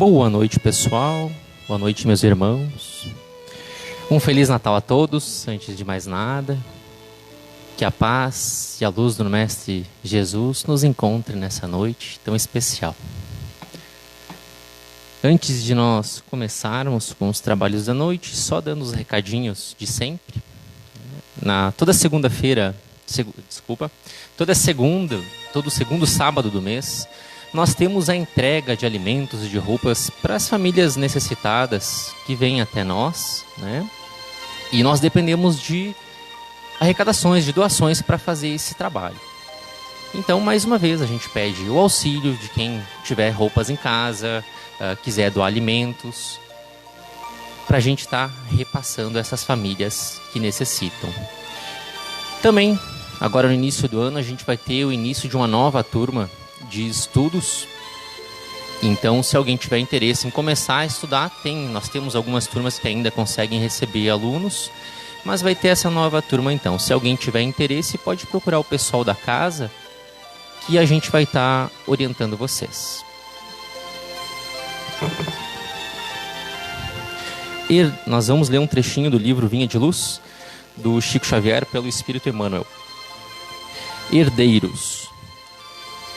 Boa noite, pessoal. Boa noite, meus irmãos. Um Feliz Natal a todos, antes de mais nada. Que a paz e a luz do Mestre Jesus nos encontre nessa noite tão especial. Antes de nós começarmos com os trabalhos da noite, só dando os recadinhos de sempre. Todo segundo sábado do mês, nós temos a entrega de alimentos e de roupas para as famílias necessitadas que vêm até nós, né? E nós dependemos de arrecadações, de doações para fazer esse trabalho. Então, mais uma vez, a gente pede o auxílio de quem tiver roupas em casa, quiser doar alimentos, para a gente estar repassando essas famílias que necessitam. Também, agora no início do ano, a gente vai ter o início de uma nova turma de estudos. Então, se alguém tiver interesse em começar a estudar, nós temos algumas turmas que ainda conseguem receber alunos, mas vai ter essa nova turma então. Se alguém tiver interesse, pode procurar o pessoal da casa, que a gente vai estar orientando vocês. E nós vamos ler um trechinho do livro Vinha de Luz, do Chico Xavier, pelo Espírito Emmanuel. Herdeiros.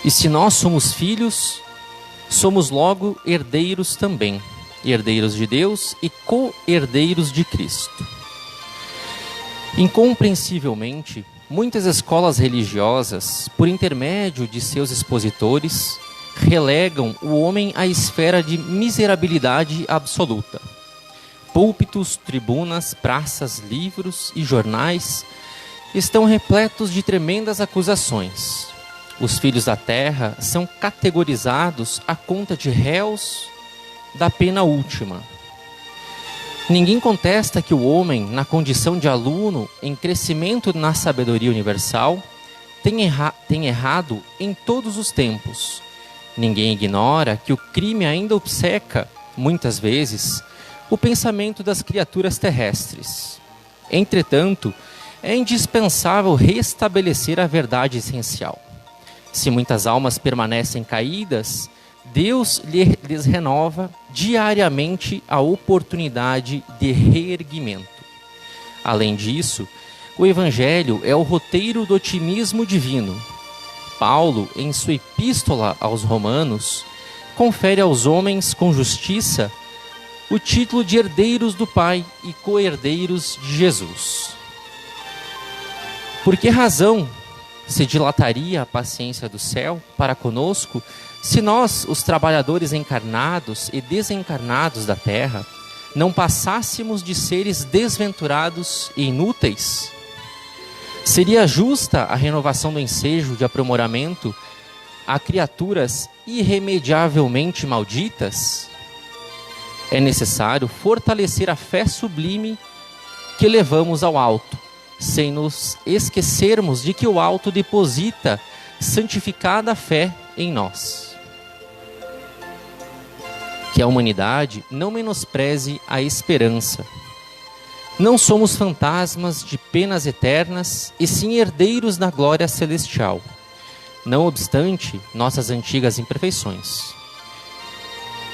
E se nós somos filhos, somos logo herdeiros também, herdeiros de Deus e co-herdeiros de Cristo. Incompreensivelmente, muitas escolas religiosas, por intermédio de seus expositores, relegam o homem à esfera de miserabilidade absoluta. Púlpitos, tribunas, praças, livros e jornais estão repletos de tremendas acusações. Os filhos da terra são categorizados à conta de réus da pena última. Ninguém contesta que o homem, na condição de aluno em crescimento na sabedoria universal, tem errado em todos os tempos. Ninguém ignora que o crime ainda obceca, muitas vezes, o pensamento das criaturas terrestres. Entretanto, é indispensável restabelecer a verdade essencial. Se muitas almas permanecem caídas, Deus lhes renova diariamente a oportunidade de reerguimento. Além disso, o Evangelho é o roteiro do otimismo divino. Paulo, em sua epístola aos Romanos, confere aos homens com justiça o título de herdeiros do Pai e co-herdeiros de Jesus. Por que razão se dilataria a paciência do céu para conosco, se nós, os trabalhadores encarnados e desencarnados da terra, não passássemos de seres desventurados e inúteis? Seria justa a renovação do ensejo de aprimoramento a criaturas irremediavelmente malditas? É necessário fortalecer a fé sublime que levamos ao alto, sem nos esquecermos de que o alto deposita santificada fé em nós. Que a humanidade não menospreze a esperança. Não somos fantasmas de penas eternas, e sim herdeiros da glória celestial, não obstante nossas antigas imperfeições.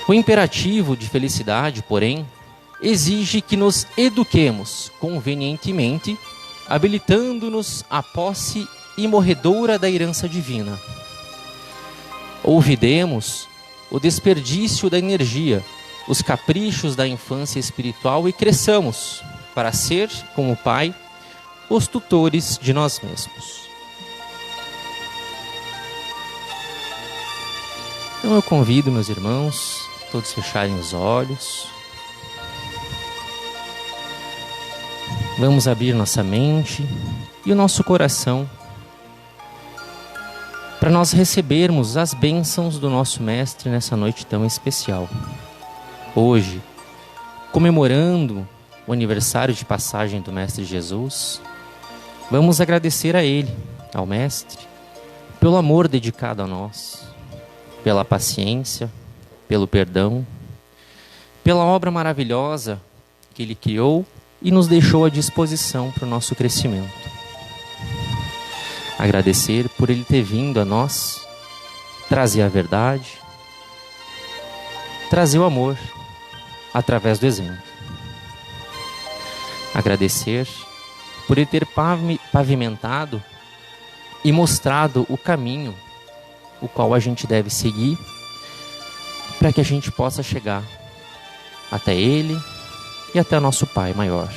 O imperativo de felicidade, porém, exige que nos eduquemos convenientemente, habilitando-nos à posse imorredoura da herança divina. Olvidemos o desperdício da energia, os caprichos da infância espiritual e cresçamos para ser, como o Pai, os tutores de nós mesmos. Então eu convido meus irmãos, todos fecharem os olhos. Vamos abrir nossa mente e o nosso coração para nós recebermos as bênçãos do nosso Mestre nessa noite tão especial. Hoje, comemorando o aniversário de passagem do Mestre Jesus, vamos agradecer a Ele, ao Mestre, pelo amor dedicado a nós, pela paciência, pelo perdão, pela obra maravilhosa que Ele criou e nos deixou à disposição para o nosso crescimento. Agradecer por Ele ter vindo a nós, trazer a verdade, trazer o amor através do exemplo. Agradecer por ele ter pavimentado e mostrado o caminho o qual a gente deve seguir para que a gente possa chegar até ele e até o nosso Pai maior.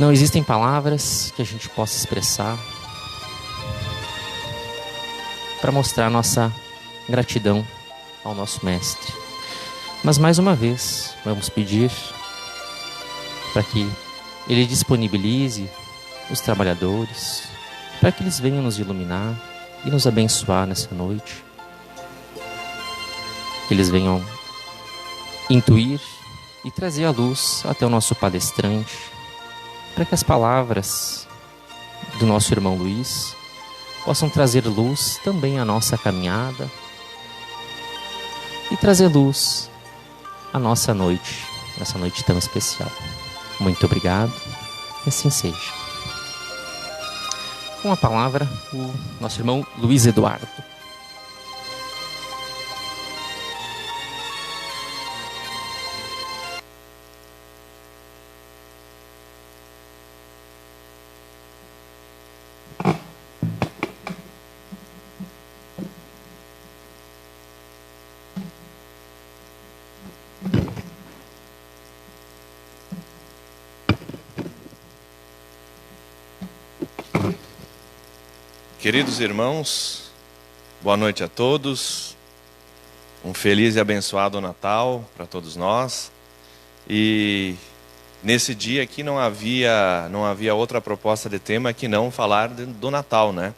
Não existem palavras que a gente possa expressar para mostrar nossa gratidão ao nosso Mestre. Mas mais uma vez, vamos pedir para que Ele disponibilize os trabalhadores, para que eles venham nos iluminar e nos abençoar nessa noite. Que eles venham intuir e trazer a luz até o nosso palestrante, para que as palavras do nosso irmão Luiz possam trazer luz também à nossa caminhada e trazer luz à nossa noite, essa noite tão especial. Muito obrigado, e assim seja. Com a palavra, o nosso irmão Luiz Eduardo. Queridos irmãos, boa noite a todos, um feliz e abençoado Natal para todos nós. E nesse dia aqui não havia outra proposta de tema que não falar do Natal, né?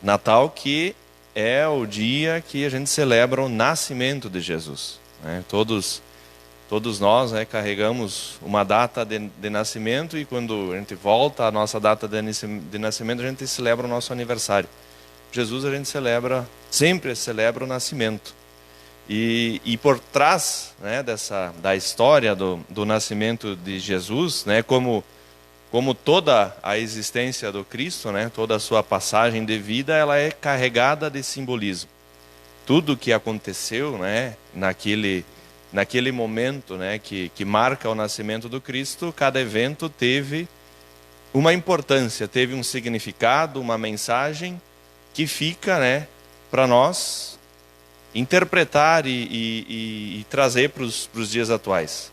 Natal que é o dia que a gente celebra o nascimento de Jesus, né? Todos nós, né, carregamos uma data de nascimento, e quando a gente volta à nossa data de nascimento, a gente celebra o nosso aniversário. Jesus a gente sempre celebra o nascimento. E por trás, né, da história do nascimento de Jesus, né, como toda a existência do Cristo, né, toda a sua passagem de vida, ela é carregada de simbolismo. Tudo que aconteceu, né, naquele momento, né, que marca o nascimento do Cristo, cada evento teve uma importância, teve um significado, uma mensagem que fica, né, para nós interpretar e trazer para os dias atuais.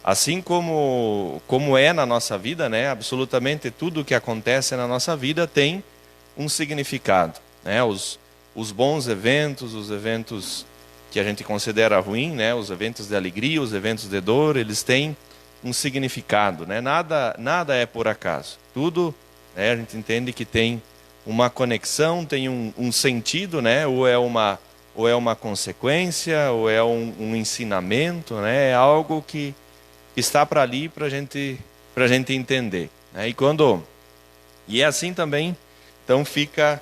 Assim como é na nossa vida, né, absolutamente tudo que acontece na nossa vida tem um significado, né, os bons eventos, os eventos que a gente considera ruim, né, os eventos de alegria, os eventos de dor, eles têm um significado, né? Nada é por acaso. Tudo, né, a gente entende que tem uma conexão, tem um sentido, né? Ou é uma consequência, ou é um ensinamento, né? É algo que está para ali para a gente entender, né? E é assim também, então fica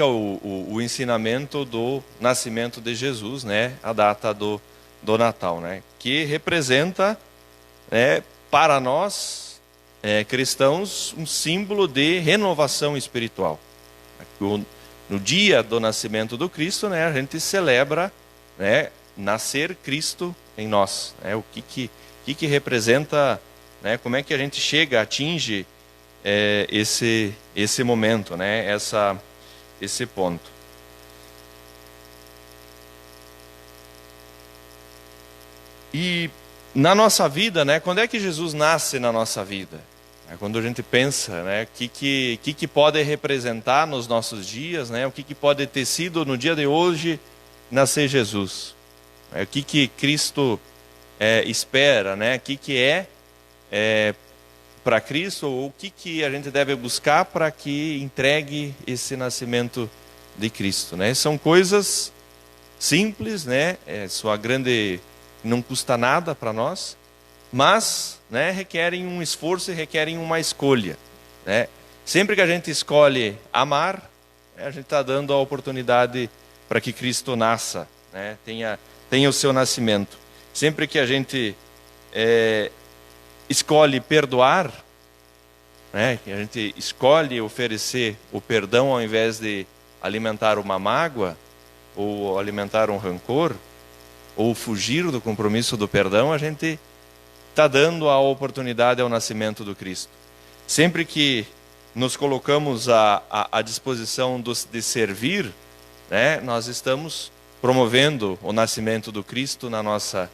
o ensinamento do nascimento de Jesus, né? A data do Natal, né? Que representa, né, para nós cristãos, um símbolo de renovação espiritual. No dia do nascimento do Cristo, né, a gente celebra, né, nascer Cristo em nós, né? O que representa, né? Como é que a gente atinge esse momento, né? Esse ponto. E na nossa vida, né, quando é que Jesus nasce na nossa vida? É quando a gente pensa, né, o que pode representar nos nossos dias, né, o que pode ter sido no dia de hoje nascer Jesus. O que Cristo espera, né, o que é para Cristo, ou o que a gente deve buscar para que entregue esse nascimento de Cristo, né? São coisas simples, né? Sua grande, não custa nada para nós, mas, né, requerem um esforço e requerem uma escolha, né? Sempre que a gente escolhe amar, a gente está dando a oportunidade para que Cristo nasça, né? Tenha o seu nascimento. Sempre que a gente escolhe perdoar, né, que a gente escolhe oferecer o perdão ao invés de alimentar uma mágoa, ou alimentar um rancor, ou fugir do compromisso do perdão, a gente está dando a oportunidade ao nascimento do Cristo. Sempre que nos colocamos à disposição de servir, né, nós estamos promovendo o nascimento do Cristo na nossa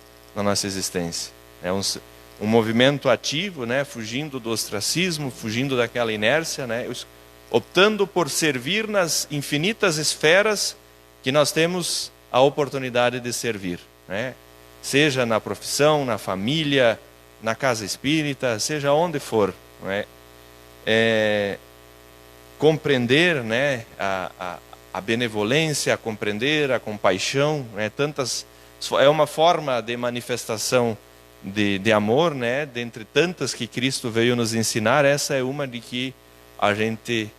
existência. É um movimento ativo, né, fugindo do ostracismo, fugindo daquela inércia, né, optando por servir nas infinitas esferas que nós temos a oportunidade de servir, né? Seja na profissão, na família, na casa espírita, seja onde for, né? Compreender, né, a benevolência, compreender a compaixão, né, é uma forma de manifestação de amor, né, dentre tantas que Cristo veio nos ensinar, essa é uma de que a gente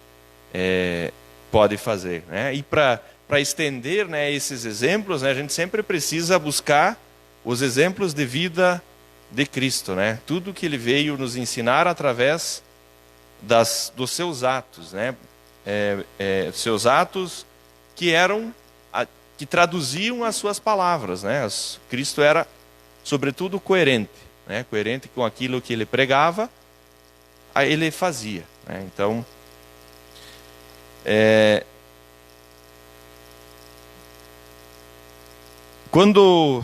pode fazer, né? E para estender, né, esses exemplos, né, a gente sempre precisa buscar os exemplos de vida de Cristo, né? Tudo que ele veio nos ensinar através dos seus atos, né? Seus atos que traduziam as suas palavras, né? Cristo era, sobretudo, coerente, né? Coerente com aquilo que ele pregava, ele fazia, né? Então, quando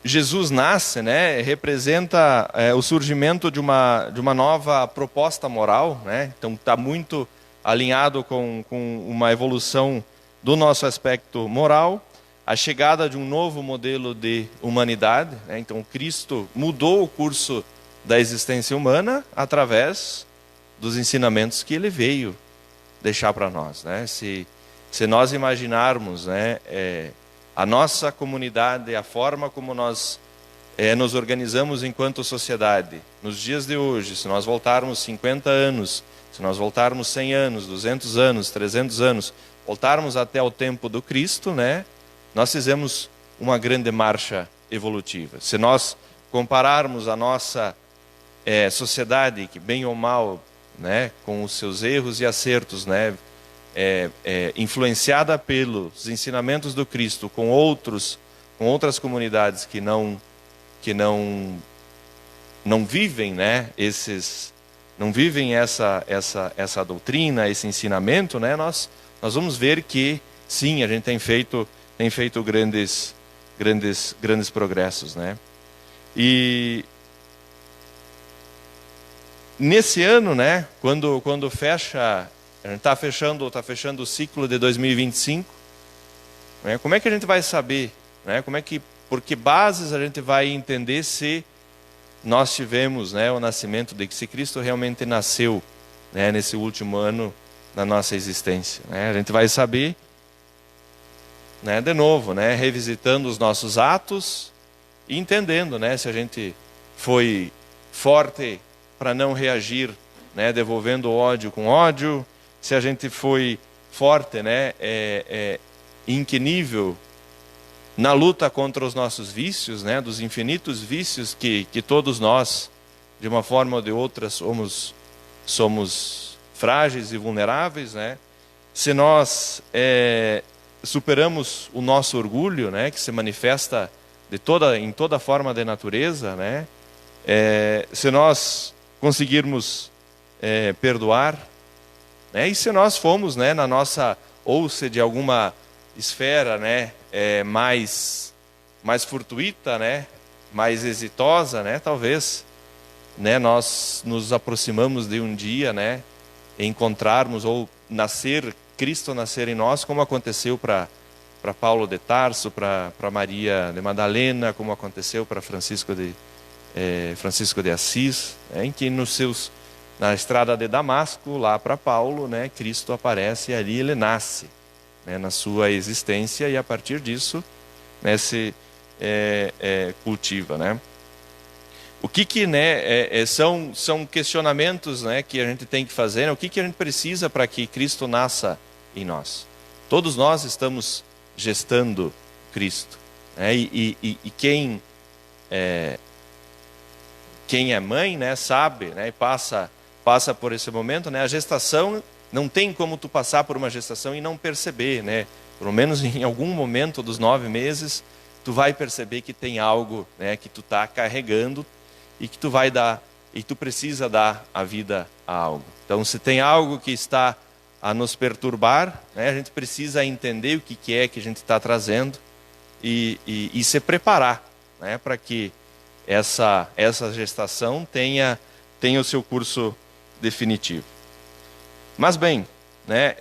Jesus nasce, né, representa o surgimento de uma nova proposta moral, né? Então está muito alinhado com uma evolução do nosso aspecto moral, a chegada de um novo modelo de humanidade, né? Então Cristo mudou o curso da existência humana através dos ensinamentos que ele veio deixar para nós, né? Se nós imaginarmos, né, a nossa comunidade, a forma como nós nos organizamos enquanto sociedade, nos dias de hoje, se nós voltarmos 50 anos, se nós voltarmos 100 anos, 200 anos, 300 anos, voltarmos até o tempo do Cristo, né, nós fizemos uma grande marcha evolutiva. Se nós compararmos a nossa sociedade, que bem ou mal, né, com os seus erros e acertos, né, influenciada pelos ensinamentos do Cristo com outras comunidades que não vivem, né, não vivem essa doutrina, esse ensinamento, né, nós vamos ver que sim, a gente tem feito grandes progressos, né? E nesse ano, né, quando fecha, a gente está fechando o ciclo de 2025, né, como é que a gente vai saber, né, por que bases a gente vai entender se nós tivemos, né, o nascimento de que se Cristo realmente nasceu, né, nesse último ano da nossa existência, né? A gente vai saber, né, de novo, né, revisitando os nossos atos e entendendo, né, se a gente foi forte para não reagir, né, devolvendo o ódio com ódio, se a gente foi forte, né, em que nível na luta contra os nossos vícios, né, dos infinitos vícios que todos nós, de uma forma ou de outra, somos frágeis e vulneráveis, né? Se nós superamos o nosso orgulho, né, que se manifesta em toda forma de natureza, né? Se nós conseguirmos perdoar, né? E se nós fomos, né, na nossa, ou se de alguma esfera, né, mais fortuita, né, mais exitosa, né, talvez, né, nós nos aproximamos de um dia, né, encontrarmos ou Cristo nascer em nós, como aconteceu para Paulo de Tarso, para Maria de Madalena, como aconteceu para Francisco de Assis, né, em que na estrada de Damasco, lá para Paulo, né, Cristo aparece e ali ele nasce, né, na sua existência, e a partir disso, né, se cultiva, né? O que né, são questionamentos, né, que a gente tem que fazer, né? O que a gente precisa para que Cristo nasça em nós? Todos nós estamos gestando Cristo, né? E quem é mãe, né, sabe, né, e passa por esse momento, né? A gestação Não tem como tu passar por uma gestação e não perceber, né? Pelo menos em algum momento dos 9 meses, tu vai perceber que tem algo, né, que tu está carregando e que tu vai dar, e tu precisa dar a vida a algo. Então, se tem algo que está a nos perturbar, né, a gente precisa entender o que é que a gente está trazendo e se preparar, né, para que essa gestação tenha o seu curso definitivo. Mas bem, né,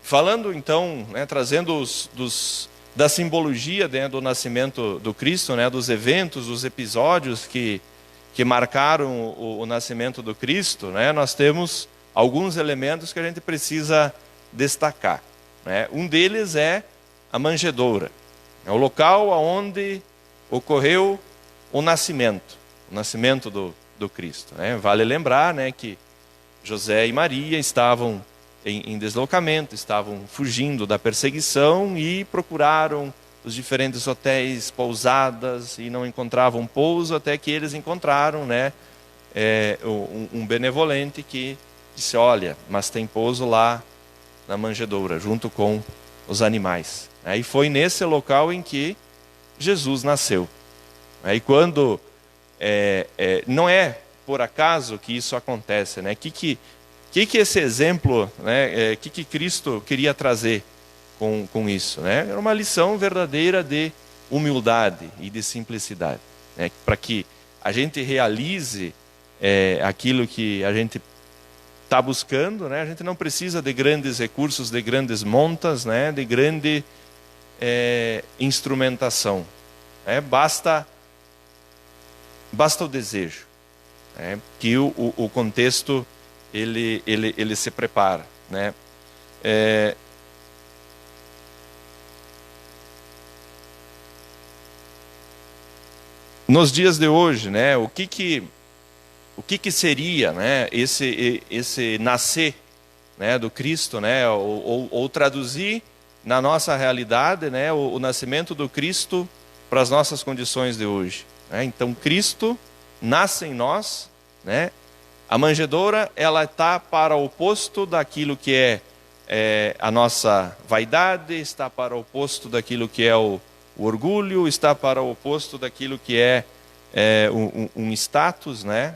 falando então, né, trazendo da simbologia, né, do nascimento do Cristo, né, dos eventos, dos episódios que marcaram o nascimento do Cristo, né, nós temos alguns elementos que a gente precisa destacar, né? Um deles é a manjedoura, é o local onde ocorreu o nascimento do Cristo, né? Vale lembrar, né, que José e Maria estavam em deslocamento, estavam fugindo da perseguição e procuraram os diferentes hotéis, pousadas, e não encontravam pouso, até que eles encontraram, né, um benevolente que disse: olha, mas tem pouso lá na manjedoura, junto com os animais. E foi nesse local em que Jesus nasceu. E quando não é por acaso que isso acontece, né? Que esse exemplo, né? Que Cristo queria trazer com isso, né? Era uma lição verdadeira de humildade e de simplicidade, né? Para que a gente realize aquilo que a gente está buscando, né? A gente não precisa de grandes recursos, de grandes montas, né? De grande instrumentação, né? Basta o desejo, né? Que o contexto ele se prepara, né? Nos dias de hoje, né? O que seria, né, esse nascer, né, do Cristo, né, ou traduzir na nossa realidade, né, o nascimento do Cristo para as nossas condições de hoje, né? Então Cristo nasce em nós, né? A manjedoura, ela está para o oposto daquilo que é a nossa vaidade, está para o oposto daquilo que é o orgulho, está para o oposto daquilo que é um status, né?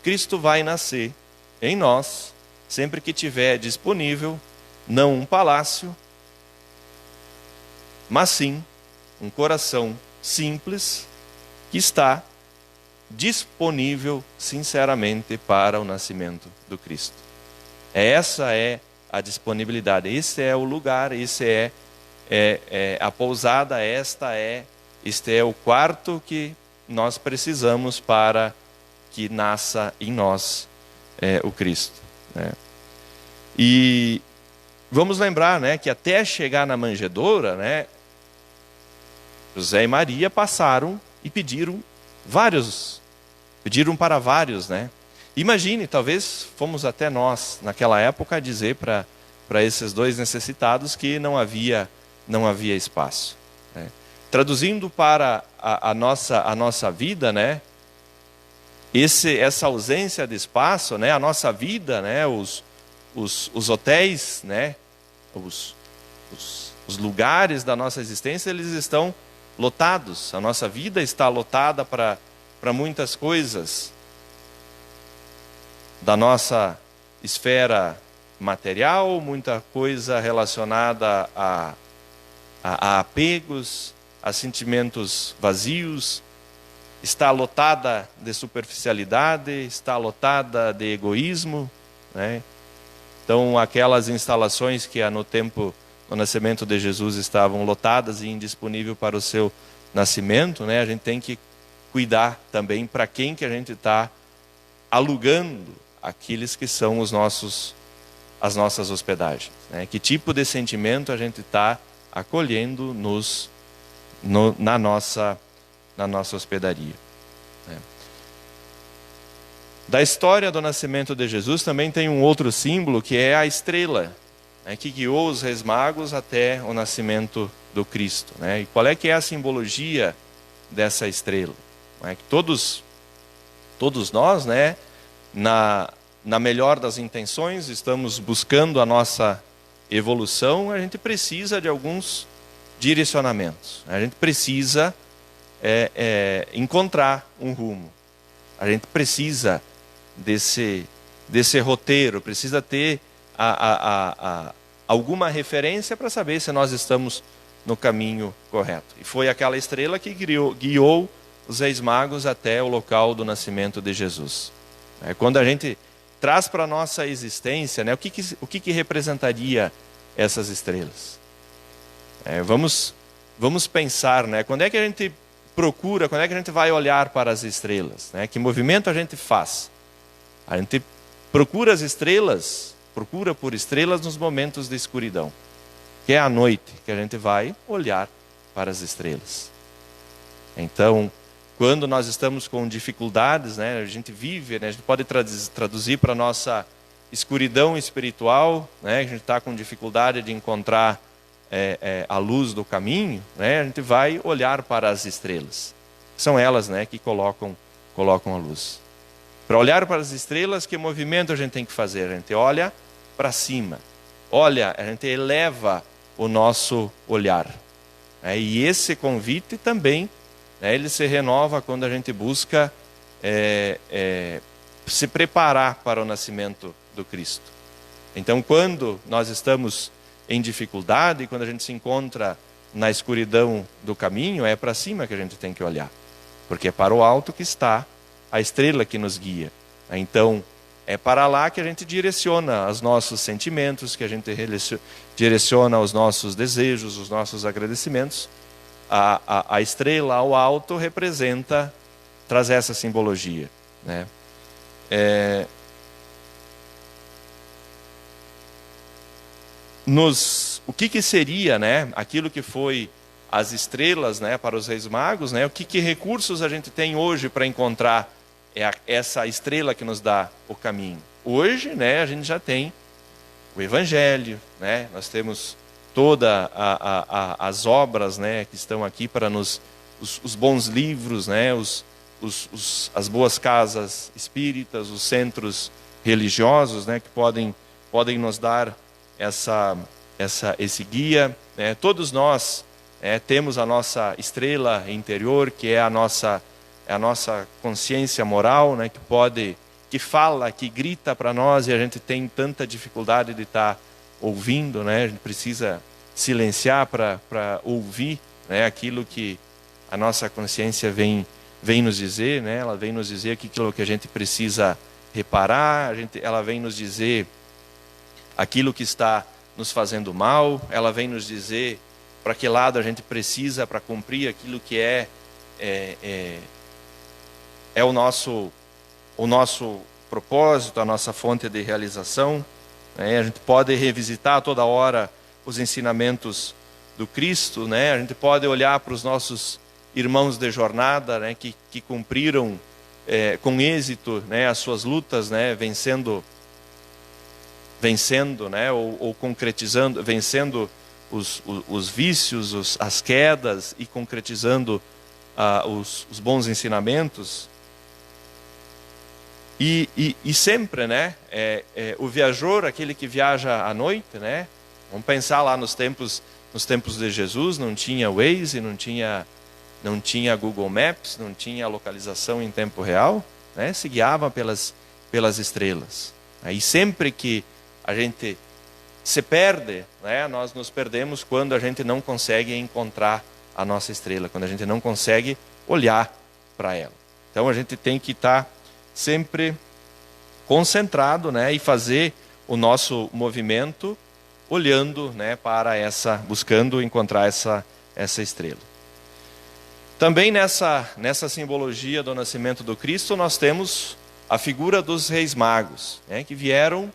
Cristo vai nascer em nós, sempre que tiver disponível, não um palácio, mas sim um coração simples que está disponível sinceramente para o nascimento do Cristo. Essa é a disponibilidade, esse é o lugar, esse é a pousada, este é o quarto que nós precisamos para que nasça em nós o Cristo, né? E vamos lembrar, né, que até chegar na manjedoura, né, José e Maria passaram e pediram para vários, né? Imagine, talvez fomos até nós naquela época dizer para esses dois necessitados que não havia espaço, né? Traduzindo para a nossa vida, né? Essa ausência de espaço, né? A nossa vida, né? Os hotéis, né? Os lugares da nossa existência, eles estão lotados. A nossa vida está lotada para muitas coisas da nossa esfera material, muita coisa relacionada a apegos, a sentimentos vazios, está lotada de superficialidade, está lotada de egoísmo, né? Então, aquelas instalações que no nascimento de Jesus estavam lotadas e indisponíveis para o seu nascimento, né? A gente tem que cuidar também para quem que a gente está alugando aqueles que são as nossas hospedagens, né? Que tipo de sentimento a gente está acolhendo na nossa hospedaria, né? Da história do nascimento de Jesus também tem um outro símbolo, que é a estrela, né, que guiou os reis magos até o nascimento do Cristo, né? E qual é que é a simbologia dessa estrela? Que todos nós, né, na melhor das intenções, estamos buscando a nossa evolução, a gente precisa de alguns direcionamentos. A gente precisa encontrar um rumo. A gente precisa desse roteiro, precisa ter alguma referência para saber se nós estamos no caminho correto. E foi aquela estrela que guiou os reis magos até o local do nascimento de Jesus. Quando a gente traz para a nossa existência, né, o que representaria essas estrelas? Vamos pensar, né, quando é que a gente procura, quando é que a gente vai olhar para as estrelas? Né? Que movimento a gente faz? A gente procura as estrelas, procura por estrelas nos momentos de escuridão, que é à noite que a gente vai olhar para as estrelas. Então, quando nós estamos com dificuldades, né, a gente vive, né, a gente pode traduzir para a nossa escuridão espiritual, né, a gente está com dificuldade de encontrar a luz do caminho, né, a gente vai olhar para as estrelas. São elas, né, que colocam a luz. Para olhar para as estrelas, que movimento a gente tem que fazer? A gente olha para cima. A gente eleva o nosso olhar. E esse convite também, ele se renova quando a gente busca se preparar para o nascimento do Cristo. Então, quando nós estamos em dificuldade, quando a gente se encontra na escuridão do caminho, é para cima que a gente tem que olhar. Porque é para o alto que está a estrela que nos guia. Então, é para lá que a gente direciona os nossos sentimentos, que a gente direciona os nossos desejos, os nossos agradecimentos. A estrela ao alto traz essa simbologia, né? O que seria, né, aquilo que foi as estrelas, né, para os reis magos, né, que recursos a gente tem hoje para encontrar essa estrela que nos dá o caminho? Hoje, né, a gente já tem o Evangelho, né, nós temos todas as obras, né, que estão aqui para os bons livros, né, as boas casas espíritas, os centros religiosos, né, que podem nos dar esse guia, né? Todos nós temos a nossa estrela interior, que é a nossa consciência moral, né? Que fala, que grita para nós, e a gente tem tanta dificuldade de estar ouvindo, né? A gente precisa silenciar para ouvir, né, aquilo que a nossa consciência vem nos dizer, né? Ela vem nos dizer aquilo que a gente precisa reparar, ela vem nos dizer aquilo que está nos fazendo mal, ela vem nos dizer para que lado a gente precisa para cumprir aquilo que é o nosso propósito, a nossa fonte de realização. A gente pode revisitar toda hora os ensinamentos do Cristo, né? A gente pode olhar para os nossos irmãos de jornada, né, que cumpriram com êxito, né, as suas lutas, né, vencendo, né, ou concretizando, vencendo os vícios, as quedas, e concretizando os bons ensinamentos. E sempre, né, o viajor, aquele que viaja à noite, né, vamos pensar lá nos tempos de Jesus, não tinha Waze, não tinha Google Maps, não tinha localização em tempo real, né, se guiava pelas estrelas. Aí sempre que a gente se perde, né, nós nos perdemos quando a gente não consegue encontrar a nossa estrela, quando a gente não consegue olhar para ela. Então a gente tem que estar sempre concentrado, né, e fazer o nosso movimento olhando, né, para buscando encontrar essa estrela. Também nessa simbologia do nascimento do Cristo, nós temos a figura dos reis magos, né, que vieram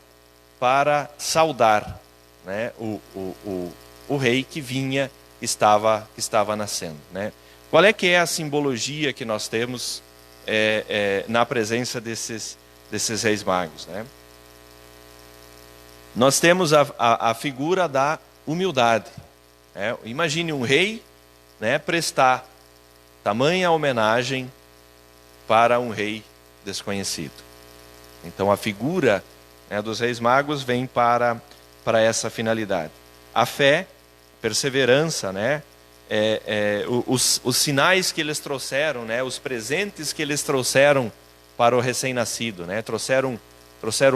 para saudar, né, o rei que vinha, que estava nascendo, né? Qual é que é a simbologia que nós temos na presença desses reis magos, né? Nós temos a figura da humildade, né? Imagine um rei, né, prestar tamanha homenagem para um rei desconhecido. Então a figura, né, dos Reis Magos vem para essa finalidade. A fé, perseverança, né, os sinais que eles trouxeram, né, os presentes que eles trouxeram para o recém-nascido, né, trouxeram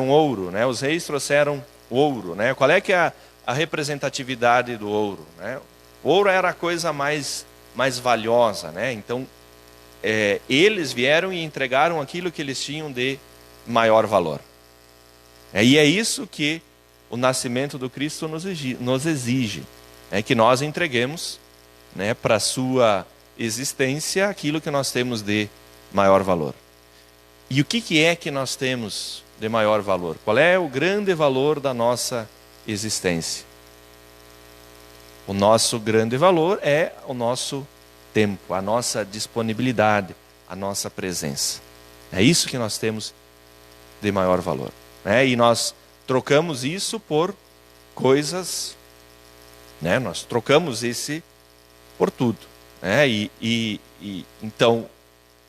ouro, né, os reis trouxeram ouro, né. Qual é que é a representatividade do ouro, né? O ouro era a coisa mais valiosa, né? Então eles vieram e entregaram aquilo que eles tinham de maior valor. E é isso que o nascimento do Cristo nos exige, que nós entreguemos, né, para a sua existência aquilo que nós temos de maior valor. E o que é que nós temos de maior valor? Qual é o grande valor da nossa existência? O nosso grande valor é o nosso tempo, a nossa disponibilidade, a nossa presença. É isso que nós temos de maior valor, né? E nós trocamos isso por coisas, né? Nós trocamos esse por tudo, né? Então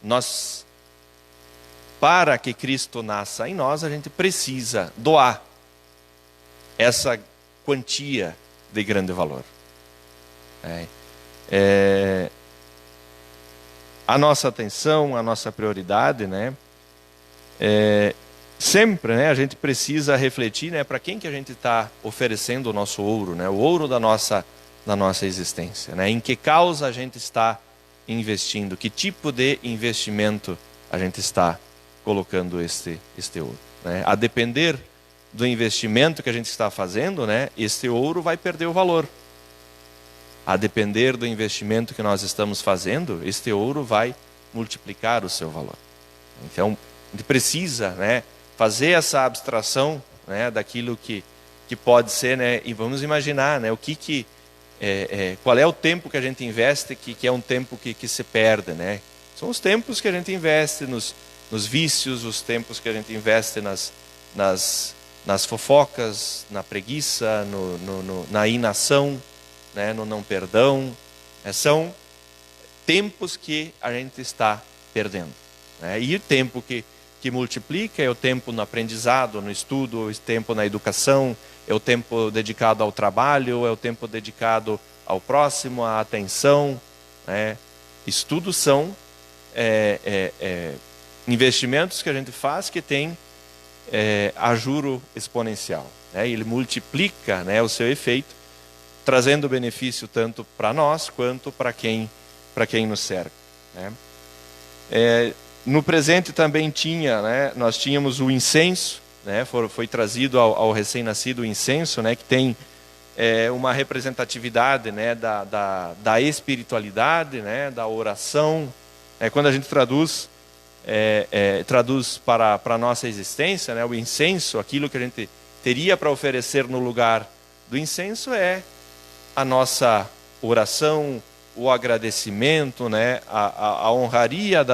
nós, para que Cristo nasça em nós, a gente precisa doar essa quantia de grande valor. A nossa atenção, a nossa prioridade, né? Sempre, né, a gente precisa refletir, né, para quem que a gente está oferecendo o nosso ouro, né, o ouro da nossa existência, né? Em que causa a gente está investindo, que tipo de investimento a gente está colocando este ouro, né? A depender do investimento que a gente está fazendo, né, este ouro vai perder o valor. A depender do investimento que nós estamos fazendo, este ouro vai multiplicar o seu valor. Então, a gente precisa, né, fazer essa abstração, né, daquilo que pode ser, né, e vamos imaginar, né, qual é o tempo que a gente investe que é um tempo que se perde, né? São os tempos que a gente investe nos vícios, os tempos que a gente investe nas fofocas, na preguiça, na inação, né, no não perdão. São tempos que a gente está perdendo, né? E o tempo que multiplica é o tempo no aprendizado, no estudo, o tempo na educação, é o tempo dedicado ao trabalho, é o tempo dedicado ao próximo, à atenção, né? Isso tudo são investimentos que a gente faz que tem a juro exponencial, né? Ele multiplica, né, o seu efeito, trazendo benefício tanto para nós quanto para quem nos cerca, né? No presente também nós tínhamos o incenso, né? Foi trazido ao recém-nascido o incenso, né? Que tem uma representatividade, né, da espiritualidade, né, da oração. Quando a gente traduz para a nossa existência, né, o incenso, aquilo que a gente teria para oferecer no lugar do incenso é a nossa oração, o agradecimento, né, a honraria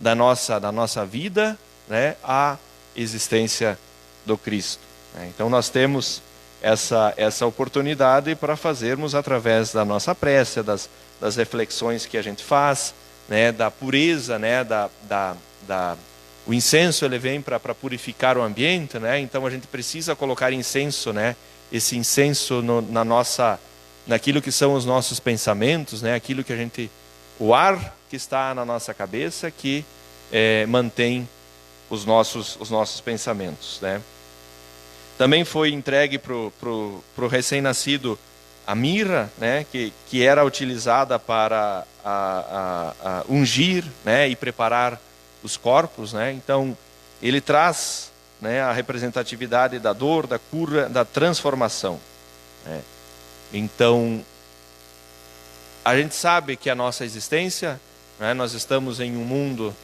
da nossa vida, né, à existência do Cristo, né? Então nós temos essa oportunidade para fazermos através da nossa prece, das reflexões que a gente faz, né, da pureza, né, o incenso ele vem para purificar o ambiente, né? Então a gente precisa colocar incenso, né, esse incenso naquilo que são os nossos pensamentos, né, aquilo que o ar que está na nossa cabeça que mantém os nossos pensamentos, né? Também foi entregue para o recém-nascido a mirra, né, que era utilizada para ungir, né, e preparar os corpos, né? Então ele traz, né, a representatividade da dor, da cura, da transformação, né? Então a gente sabe que a nossa existência, né, nós estamos em um mundo,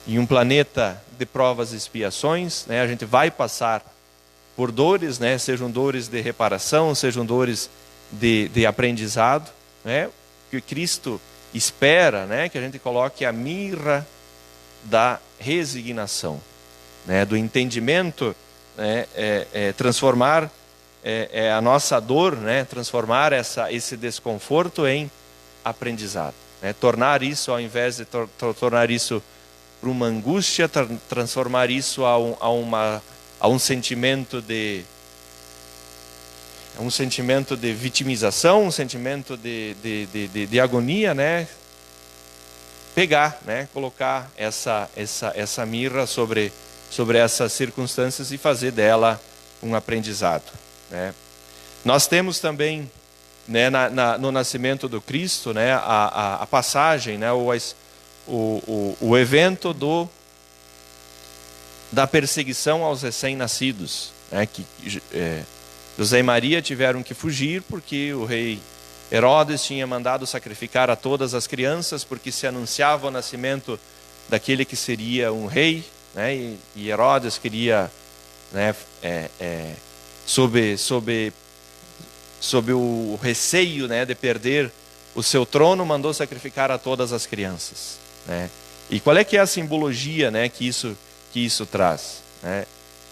em um planeta de provas e expiações, né? A gente vai passar por dores, né? Sejam dores de reparação, sejam dores de aprendizado, né? Que Cristo espera, né, que a gente coloque a mirra da resignação, né, do entendimento, né, transformar a nossa dor, né, transformar esse desconforto em aprendizado, né? Tornar isso, ao invés de tornar isso para uma angústia, transformar isso a um sentimento de vitimização, um sentimento de agonia, né? Pegar, né? Colocar essa mirra sobre essas circunstâncias e fazer dela um aprendizado, né? Nós temos também, né, no nascimento do Cristo, né, a passagem, né, o evento da perseguição aos recém-nascidos, né, que José e Maria tiveram que fugir porque o rei Herodes tinha mandado sacrificar a todas as crianças, porque se anunciava o nascimento daquele que seria um rei, né, e Herodes queria, né, sob o receio, né, de perder o seu trono, mandou sacrificar a todas as crianças, né? E qual é que é a simbologia, né, que isso traz, né?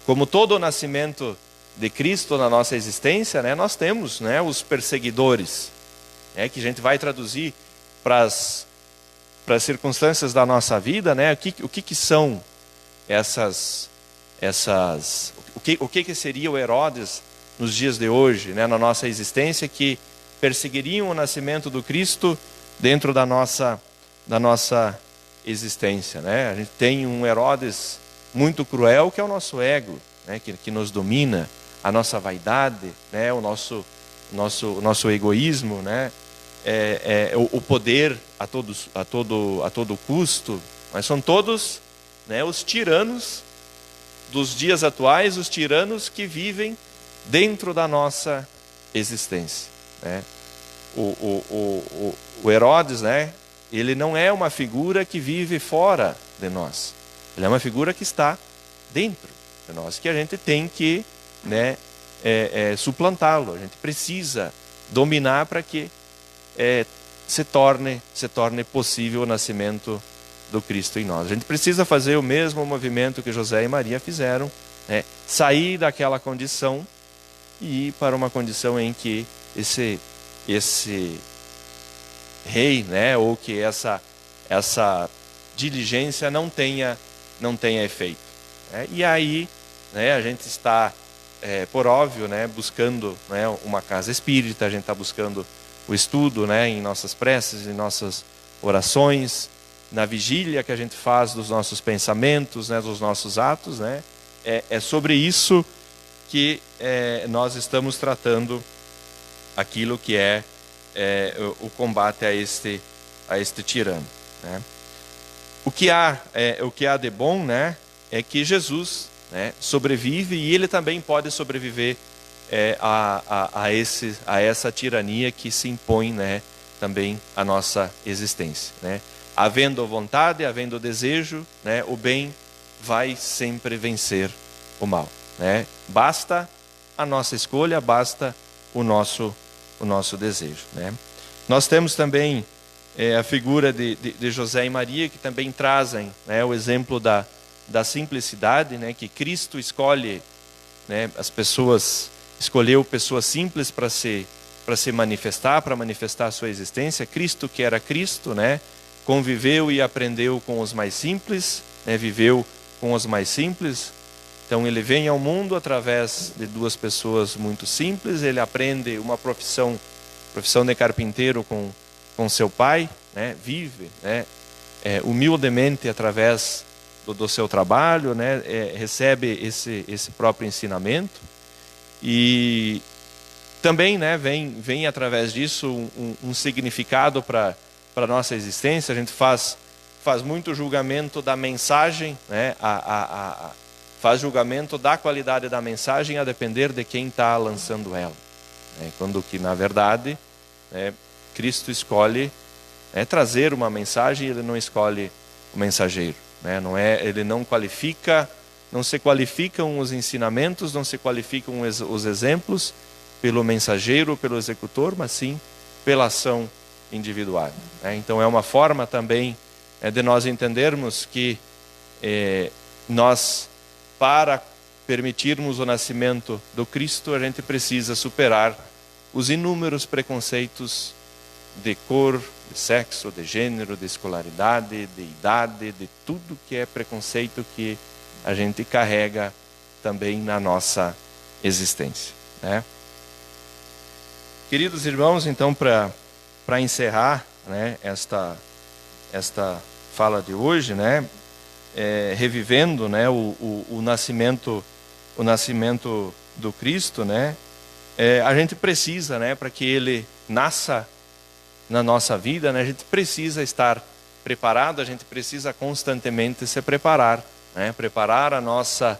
Como todo o nascimento de Cristo na nossa existência, né, nós temos, né, os perseguidores, né, que a gente vai traduzir para as circunstâncias da nossa vida, né? O que são o que seria o Herodes nos dias de hoje, né, na nossa existência, que perseguiriam o nascimento do Cristo dentro da nossa existência, né? A gente tem um Herodes muito cruel, que é o nosso ego, né, que nos domina, a nossa vaidade, né, o nosso egoísmo, né, o poder a todo custo. Mas são todos, né, os tiranos dos dias atuais, os tiranos que vivem dentro da nossa existência, né? O Herodes, né, ele não é uma figura que vive fora de nós. Ele é uma figura que está dentro de nós, que a gente tem que, né, suplantá-lo. A gente precisa dominar para que se torne possível o nascimento do Cristo em nós. A gente precisa fazer o mesmo movimento que José e Maria fizeram, né? Sair daquela condição e ir para uma condição em que esse rei, né, ou que essa diligência não tenha efeito, né? E aí, né, a gente está, por óbvio, né, buscando, né, uma casa espírita, a gente está buscando o estudo, né, em nossas preces, em nossas orações, na vigília que a gente faz dos nossos pensamentos, né, dos nossos atos, né? É sobre isso que nós estamos tratando aquilo que é o combate a este tirano, né? O que há de bom, né, é que Jesus, né, sobrevive, e ele também pode sobreviver a essa tirania que se impõe, né, também à nossa existência, né? Havendo vontade, havendo desejo, né, o bem vai sempre vencer o mal, né? Basta a nossa escolha, basta o nosso desejo, né? Nós temos também a figura de José e Maria, que também trazem, né, o exemplo da simplicidade, né, que Cristo escolhe, né, escolheu pessoas simples para se manifestar, para manifestar a sua existência. Cristo, que era Cristo, né, conviveu e aprendeu com os mais simples, né, viveu com os mais simples. Então ele vem ao mundo através de duas pessoas muito simples. Ele aprende uma profissão de carpinteiro com seu pai, né, vive, né, humildemente através do seu trabalho, né, recebe esse próprio ensinamento, e também, né, vem através disso um significado para a nossa existência. A gente faz muito julgamento da mensagem, né, faz julgamento da qualidade da mensagem a depender de quem está lançando ela, né, quando que, na verdade, né, Cristo escolhe, né, trazer uma mensagem, ele não escolhe o mensageiro, né, ele não se qualificam os ensinamentos, não se qualificam os exemplos pelo mensageiro, pelo executor, mas sim pela ação individual, né? Então é uma forma também de nós entendermos que nós, para permitirmos o nascimento do Cristo, a gente precisa superar os inúmeros preconceitos de cor, de sexo, de gênero, de escolaridade, de idade, de tudo que é preconceito que a gente carrega também na nossa existência, né? Queridos irmãos, então, para encerrar, né, esta fala de hoje, né, revivendo, né, o nascimento do Cristo, né, a gente precisa, né, para que ele nasça na nossa vida, né, a gente precisa estar preparado, a gente precisa constantemente se preparar, né, preparar a nossa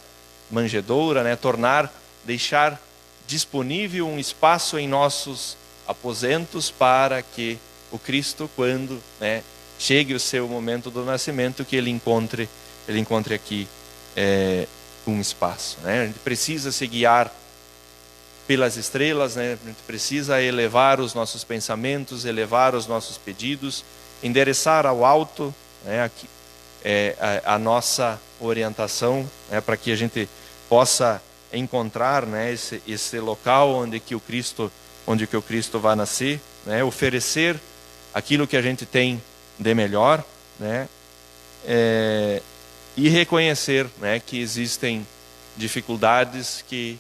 manjedoura, né, deixar disponível um espaço em nossos aposentos para que o Cristo, quando, né, chegue o seu momento do nascimento, que ele encontre aqui um espaço, né? A gente precisa se guiar pelas estrelas, né? A gente precisa elevar os nossos pensamentos, elevar os nossos pedidos, endereçar ao alto, né, aqui, a nossa orientação, né, para que a gente possa encontrar, né, esse local onde que o Cristo vai nascer, né, oferecer aquilo que a gente tem de melhor, né, e reconhecer, né, que existem dificuldades que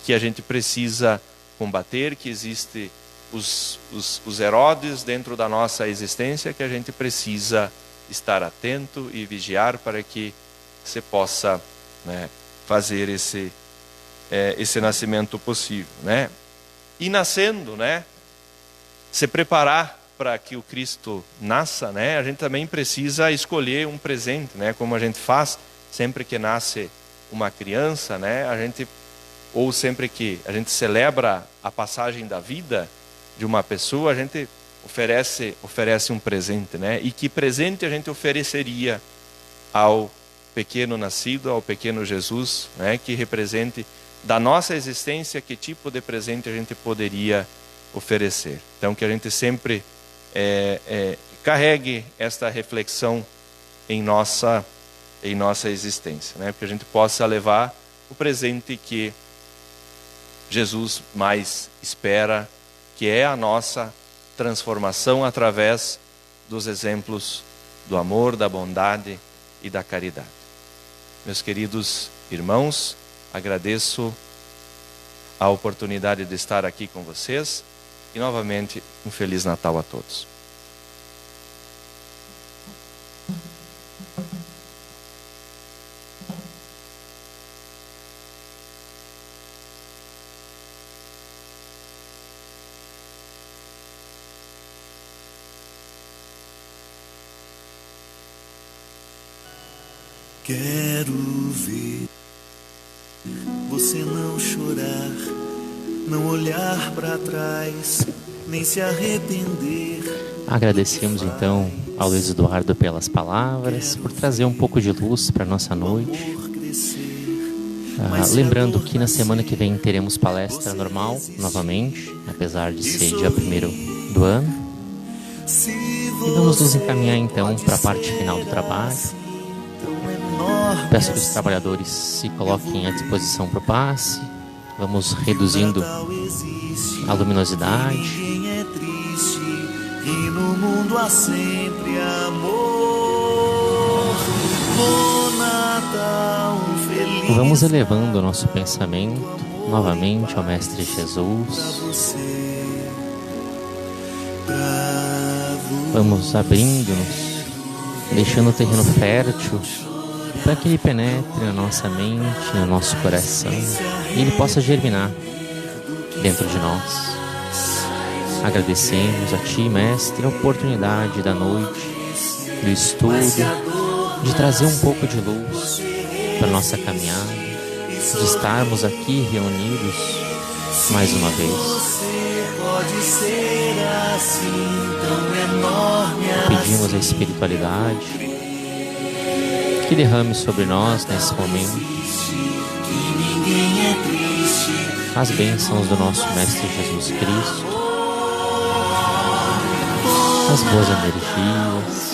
a gente precisa combater, que existem os Herodes dentro da nossa existência, que a gente precisa estar atento e vigiar para que se possa, né, fazer esse nascimento possível, né? E nascendo, né, se preparar para que o Cristo nasça, né, a gente também precisa escolher um presente, né, como a gente faz sempre que nasce uma criança, né, ou sempre que a gente celebra a passagem da vida de uma pessoa, a gente oferece um presente, né? E que presente a gente ofereceria ao pequeno nascido, ao pequeno Jesus, né, que represente da nossa existência, que tipo de presente a gente poderia oferecer. Então, que a gente sempre carregue esta reflexão em nossa existência, né, que a gente possa levar o presente que Jesus mais espera, que é a nossa transformação através dos exemplos do amor, da bondade e da caridade. Meus queridos irmãos, agradeço a oportunidade de estar aqui com vocês e novamente um Feliz Natal a todos. Quero ver você não chorar, não olhar para trás, nem se arrepender. Agradecemos então ao Luiz Eduardo pelas palavras, por trazer um pouco de luz para a nossa noite. Lembrando que na semana que vem teremos palestra normal novamente, apesar de ser dia 1º do ano. E vamos nos encaminhar então para a parte final do trabalho. Peço que os trabalhadores se coloquem à disposição para o passe. Vamos reduzindo a luminosidade. E no mundo há sempre amor. No Natal feliz. Vamos elevando o nosso pensamento novamente ao Mestre Jesus. Vamos abrindo-nos, deixando o terreno fértil para que ele penetre na nossa mente, no nosso coração, e ele possa germinar dentro de nós. Agradecemos a Ti, Mestre, a oportunidade da noite, do estudo, de trazer um pouco de luz para a nossa caminhada, de estarmos aqui reunidos mais uma vez. Pedimos a espiritualidade que derrame sobre nós nesse momento as bênçãos do nosso Mestre Jesus Cristo, as boas energias,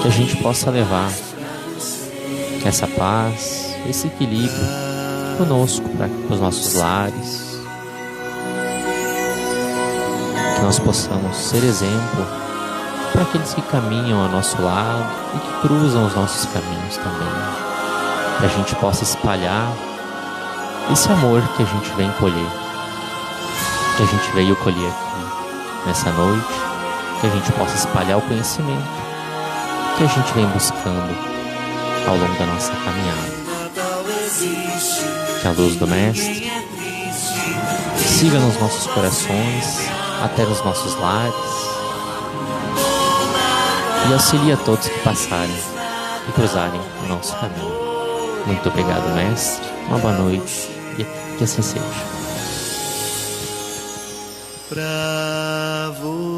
que a gente possa levar essa paz, esse equilíbrio conosco para os nossos lares, que nós possamos ser exemplo para aqueles que caminham ao nosso lado e que cruzam os nossos caminhos também. Que a gente possa espalhar esse amor que a gente vem colher, que a gente veio colher aqui nessa noite, que a gente possa espalhar o conhecimento que a gente vem buscando ao longo da nossa caminhada. Que a luz do Mestre siga nos nossos corações, até nos nossos lares, e auxilie a todos que passarem e cruzarem o nosso caminho. Muito obrigado, Mestre. Uma boa noite e que assim seja. Pra você.